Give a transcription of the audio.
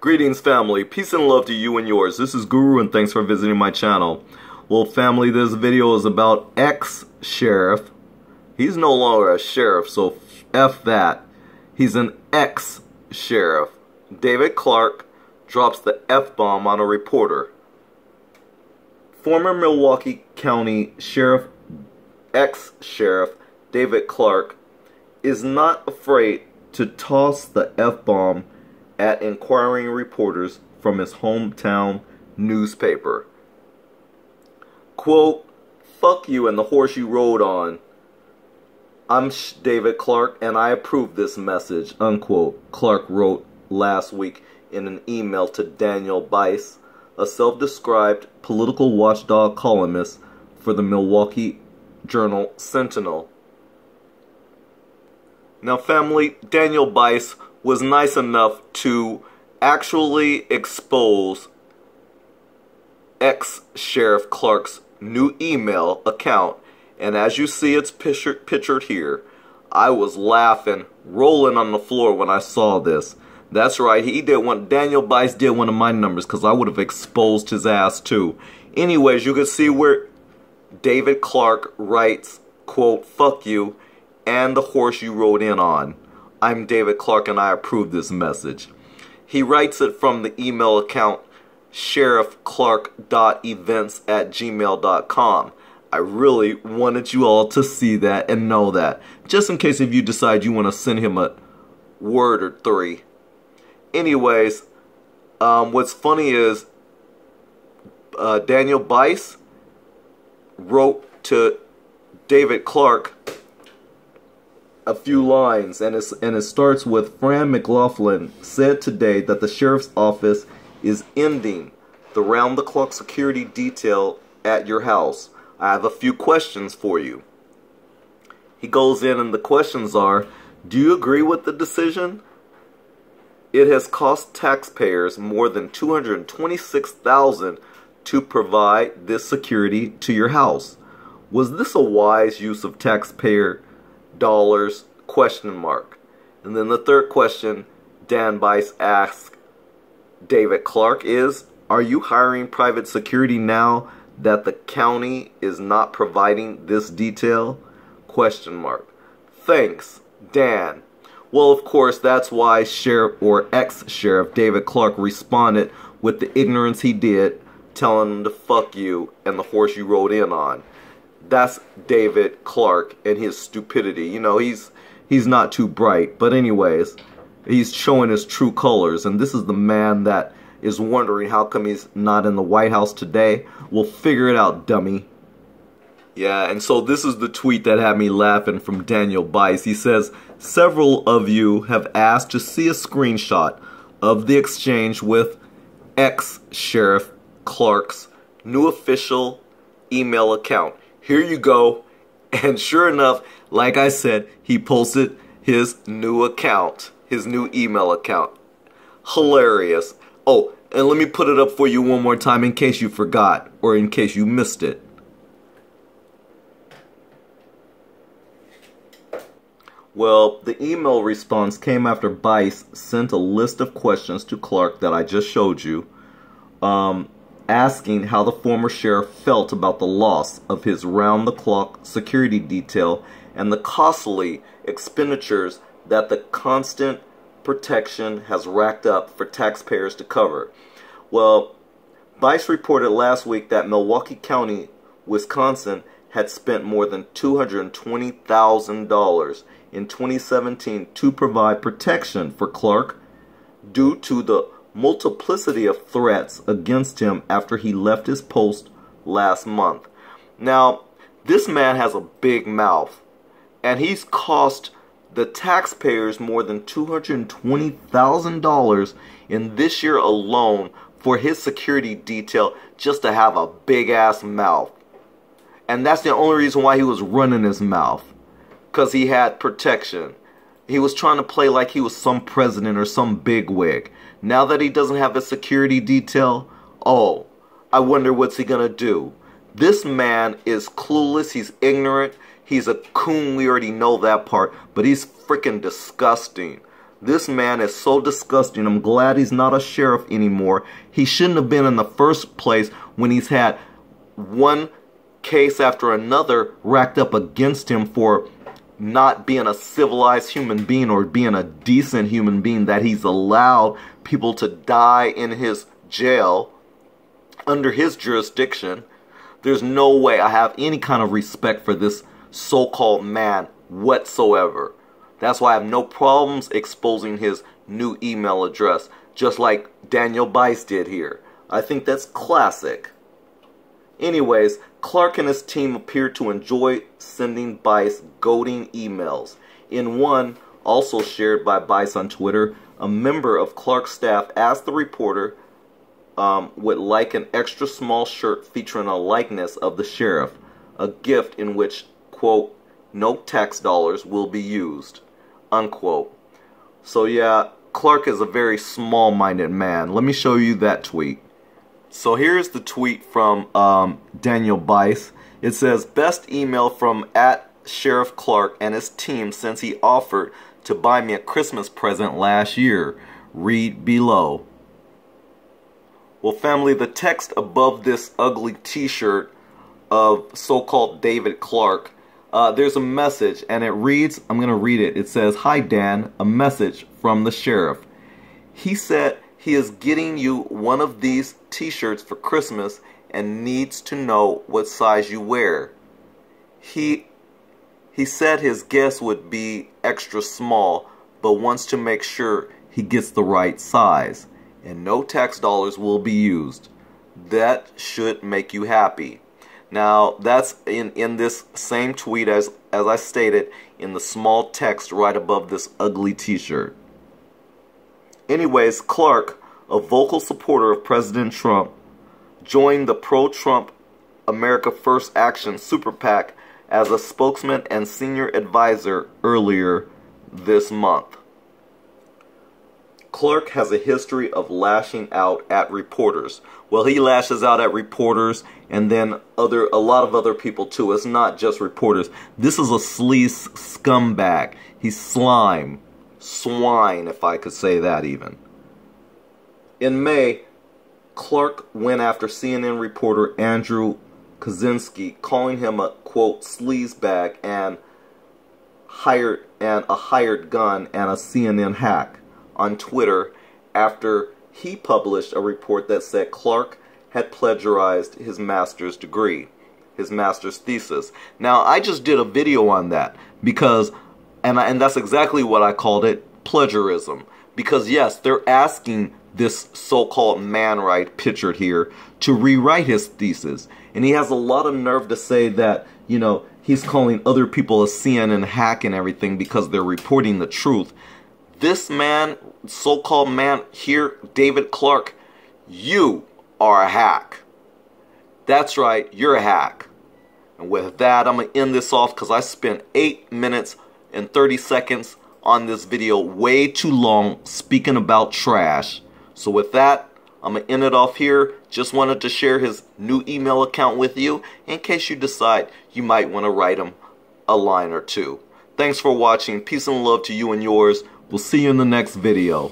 Greetings, family. Peace and love to you and yours. This is Guru, and thanks for visiting my channel. Well, family, this video is about ex-sheriff. He's no longer a sheriff, so F that. He's an ex-sheriff. David Clarke drops the F-bomb on a reporter. Former Milwaukee County Sheriff, ex-sheriff David Clarke is not afraid to toss the F-bomb at inquiring reporters from his hometown newspaper. Quote, "Fuck you and the horse you rode on. I'm David Clarke and I approve this message," unquote, Clarke wrote last week in an email to Daniel Bice, a self-described political watchdog columnist for the Milwaukee Journal Sentinel. Now, family, Daniel Bice was nice enough to actually expose ex-Sheriff Clarke's new email account, and as you see, it's pictured here. I was laughing, rolling on the floor when I saw this. That's right, Daniel Bice did one of my numbers, because I would have exposed his ass too. Anyways, you can see where David Clarke writes, quote, "Fuck you and the horse you rode in on. I'm David Clarke and I approve this message." He writes it from the email account sheriffclarke.events@gmail.com. I really wanted you all to see that and know that, just in case if you decide you want to send him a word or three. Anyways, what's funny is Daniel Bice wrote to David Clarke a few lines, and it starts with, "Fran McLaughlin said today that the sheriff's office is ending the round-the-clock security detail at your house. I have a few questions for you." He goes in, and the questions are, "Do you agree with the decision? It has cost taxpayers more than $226,000 to provide this security to your house. Was this a wise use of taxpayer dollars? Question mark." And then the third question Dan Bice asks David Clarke is, "Are you hiring private security now that the county is not providing this detail? Question mark. Thanks, Dan." Well, of course, that's why Sheriff or ex-Sheriff David Clarke responded with the ignorance he did, telling him to fuck you and the horse you rode in on. That's David Clarke and his stupidity. You know, he's not too bright. But anyways, he's showing his true colors. And this is the man that is wondering how come he's not in the White House today. We'll figure it out, dummy. Yeah, and so this is the tweet that had me laughing from Daniel Bice. He says, "Several of you have asked to see a screenshot of the exchange with ex-Sheriff Clarke's new official email account. Here you go." And sure enough, like I said, he posted his new account, his new email account. Hilarious. Oh, and let me put it up for you one more time in case you forgot or in case you missed it. Well, the email response came after Bice sent a list of questions to Clarke that I just showed you, asking how the former sheriff felt about the loss of his round-the-clock security detail and the costly expenditures that the constant protection has racked up for taxpayers to cover. Well, Bice reported last week that Milwaukee County, Wisconsin, had spent more than $220,000 in 2017 to provide protection for Clarke due to the multiplicity of threats against him after he left his post last month. Now, this man has a big mouth, and he's cost the taxpayers more than $220,000 in this year alone for his security detail just to have a big ass mouth. And that's the only reason why he was running his mouth, because he had protection. He was trying to play like he was some president or some bigwig. Now that he doesn't have a security detail, oh, I wonder what's he gonna do. This man is clueless, he's ignorant, he's a coon, we already know that part, but he's freaking disgusting. This man is so disgusting. I'm glad he's not a sheriff anymore. He shouldn't have been in the first place when he's had one case after another racked up against him for not being a civilized human being or being a decent human being, that he's allowed people to die in his jail under his jurisdiction. There's no way I have any kind of respect for this so-called man whatsoever. That's why I have no problems exposing his new email address, just like Daniel Bice did here. I think that's classic. Anyways, Clarke and his team appear to enjoy sending Bice goading emails. In one, also shared by Bice on Twitter, a member of Clarke's staff asked the reporter would like an extra small shirt featuring a likeness of the sheriff, a gift in which, quote, no tax dollars will be used, unquote. So yeah, Clarke is a very small-minded man. Let me show you that tweet. So here's the tweet from Daniel Bice. It says, best email from @Sheriff Clarke and his team since he offered to buy me a Christmas present last year. Read below. Well, family, the text above this ugly t-shirt of so-called David Clarke, there's a message, and it reads, I'm going to read it. It says, hi Dan, a message from the sheriff. He said he is getting you one of these t-shirts for Christmas and needs to know what size you wear. He said his guess would be extra small, but wants to make sure he gets the right size, and no tax dollars will be used. That should make you happy. Now, that's in this same tweet as I stated, in the small text right above this ugly t-shirt. Anyways, Clarke, a vocal supporter of President Trump, joined the pro-Trump America First Action Super PAC as a spokesman and senior advisor earlier this month. Clarke has a history of lashing out at reporters. Well, he lashes out at reporters and then a lot of other people too. It's not just reporters. This is a sleaze scumbag. He's slime. Swine, if I could say that even. In May, Clarke went after CNN reporter Andrew Kaczynski, calling him a, quote, sleazebag and a hired gun and a CNN hack on Twitter after he published a report that said Clarke had plagiarized his master's degree, his master's thesis. Now, I just did a video on that because, and that's exactly what I called it, plagiarism. Because yes, they're asking this so-called man right pictured here to rewrite his thesis. And he has a lot of nerve to say that, you know, he's calling other people a CNN hack and everything because they're reporting the truth. This man, so-called man here, David Clarke, you are a hack. That's right, you're a hack. And with that, I'm going to end this off because I spent 8 minutes and 30 seconds on this video, way too long, speaking about trash. So with that, I'm going to end it off here. Just wanted to share his new email account with you in case you decide you might want to write him a line or two. Thanks for watching. Peace and love to you and yours. We'll see you in the next video.